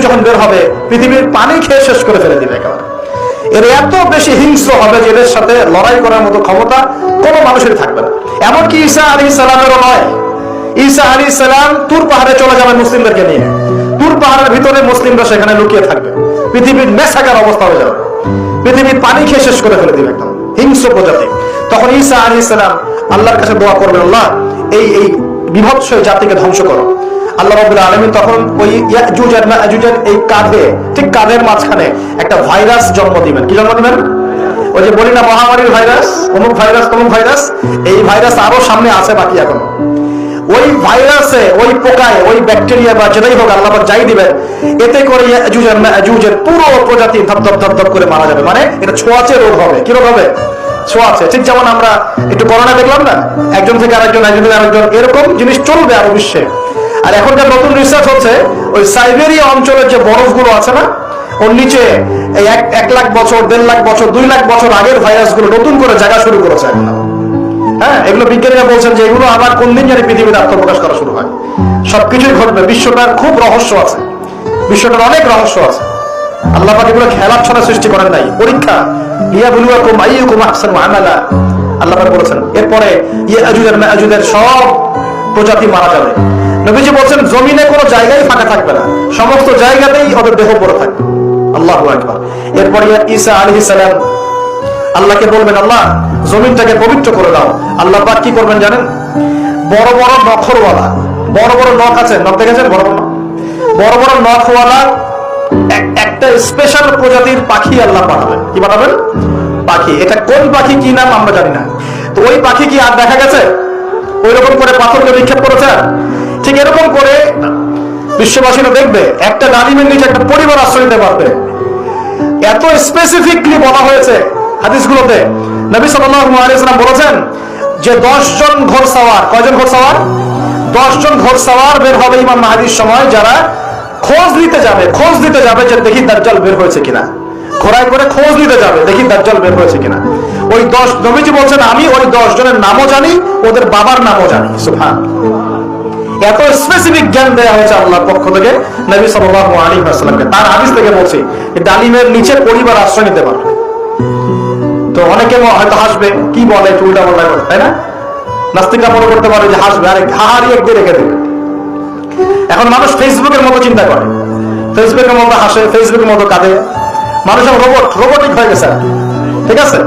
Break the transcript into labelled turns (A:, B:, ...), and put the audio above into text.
A: যখন বের হবে পৃথিবীর পানি খেয়ে শেষ করে ফেলে দিবে একেবারে। এর এত বেশি হিংস্র হবে যে এদের সাথে লড়াই করার মতো ক্ষমতা কোনো মানুষের থাকবে না। এমনকি ঈসা আলাইহিস সালামেরও নয়। ঈসা আলাইহিস সালাম তুর পাহাড়ে চলে যাবেন মুসলিমদেরকে নিয়ে। তুর পাহাড়ের ভিতরে মুসলিমরা সেখানে লুকিয়ে থাকবে, পৃথিবীর মেসাকার অবস্থা হয়ে যাবে, পৃথিবীর পানি খেয়ে শেষ করে ফেলে দিবে একদম হিংস্র প্রজাতি। তখন ঈসা আলাইহিস সালাম আল্লাহর কাছে দোয়া করবেন, আল্লাহ এই বিভৎস জাতিকে ধ্বংস করো। আল্লাহ রাব্বুল আলামিন তখন ওই ইয়াজুজ আর মাজুজের এই কাঁধে, ঠিক কাঁধের মাঝখানে একটা ভাইরাস জন্ম দিবেন। কি জন্ম দিবেন? ওই যে বলি না মহামারীর ভাইরাস, অমুক ভাইরাস তমুক ভাইরাস, এই ভাইরাস আরো সামনে আছে বাকি এখন। ওই ভাইরাসে, ওই পোকায়, ওই ব্যাকটেরিয়া বা যেটাই হোক আল্লাহ পাক যাই দিবেন, এতে করে ইয়াজুজ আর মাজুজের পুরো প্রজাতি ধপ ধপ ধপ ধপ করে মারা যাবে। মানে এটা ছোঁয়াচে রোগ হবে। কি রোগ হবে? ছোঁয়াচে। ঠিক যেমন আমরা একটু করোনা দেখলাম না, একজন থেকে আরেকজন, একজন থেকে আরেকজন, এরকম জিনিস চলবে আরো বিশ্বে। আর এখনকার নতুন রিসার্চ হচ্ছে ওই সাইবেরিয়া অঞ্চলের যে বরফগুলো আছে না, ওর নিচে এই 1 লাখ বছর, 1.5 লাখ বছর, 2 লাখ বছর আগের ভাইরাস গুলো নতুন করে জায়গা শুরু করেছে এখন। হ্যাঁ, এগুলো বিজ্ঞানীরা বলছেন যে এগুলো আবার কোন দিন জানি পৃথিবীতে আত্মপ্রকাশ করা শুরু হয়। সবকিছুই ঘটবে। বিশ্বটার খুব রহস্য আছে, বিশ্বটার অনেক রহস্য আছে। আল্লাহ পাক এগুলো খেলার ছলে সৃষ্টি করেন নাই, পরীক্ষা। লিয়াবলুয়াকুম আইয়ুকুম আহসানু আমালা, আল্লাহ পাক বলেছেন। এরপরে ইয়াজুজ আর মাজুজের সব প্রজাতি মারা যাবে। নবীজি বলছেন জমিনে কোনো জায়গায় ফাঁকা থাকবে না, সমস্ত জায়গাতেই ওদের দেহ পড়ে থাকবে। আল্লাহু আকবার। এরপর ঈসা আলাইহিস সালাম আল্লাহকে বলবেন, আল্লাহ জমিনটাকে পবিত্র করে দাও। আল্লাহ পাক কি করবেন জানেন? বড় বড় নখরওয়ালা, বড় বড় নখ আছে, নখ দেখেছেন? বড় বড় নখওয়ালা একটা স্পেশাল প্রজাতির পাখি আল্লাহ পাঠাবেন। কি পাঠাবেন? পাখি। এটা কোন পাখি, কি নাম আমরা জানি না। তো ওই পাখি কি আর দেখা গেছে? ওই রকম করে পাথরকে নিক্ষেপ করেছে। ঠিক এরকম করে বিশ্ববাসীরা দেখবে একটা ডালিমের নিচে একটা পরিবার আশ্রয় নিতে পারবে। এত স্পেসিফিকলি বলা হয়েছে হাদিসগুলোতে। নবী সাল্লাল্লাহু আলাইহি ওয়াসাল্লাম বলেছেন যে 10 জন ঘোড়সওয়ার, কয়জন ঘোড়সওয়ার? 10 জন ঘোড়সওয়ার বের হবে ইমাম মাহদির সময়, যারা খোঁজ নিতে যাবে যে দেখি দাজ্জাল বের হয়েছে কিনা। ঘোড়ায় করে খোঁজ নিতে যাবে, দেখি দাজ্জাল বের হয়েছে কিনা। ওই 10, নবীজি বলছেন আমি ওই 10 জনের নামও জানি, ওদের বাবার নামও জানি। সুবহানাল্লাহ। এত স্পেসিফিক জ্ঞান দেওয়া হয়েছে আল্লাহর পক্ষ থেকে নবী সাল্লাল্লাহু আলাইহি ওয়াসাল্লামকে। তার হাদিস থেকে বলছি ডালিমের নিচে পরিবার আশ্রয় নিতে পারবে। তো অনেকে হয়তো হাসবে, কি বলে উল্টা পাল্টা করে, তাই না? নাস্তিকরা মনে করতে পারে যে হাসবে, আরে হাহারি একদিন রেখে দেবে। এখন মানুষ ফেসবুকের মতো চিন্তা করে, ফেসবুকের মতো হাসে, ফেসবুকের মতো কাঁদে। মানুষ রোবটিক হয়ে গেছে। ঠিক আছে।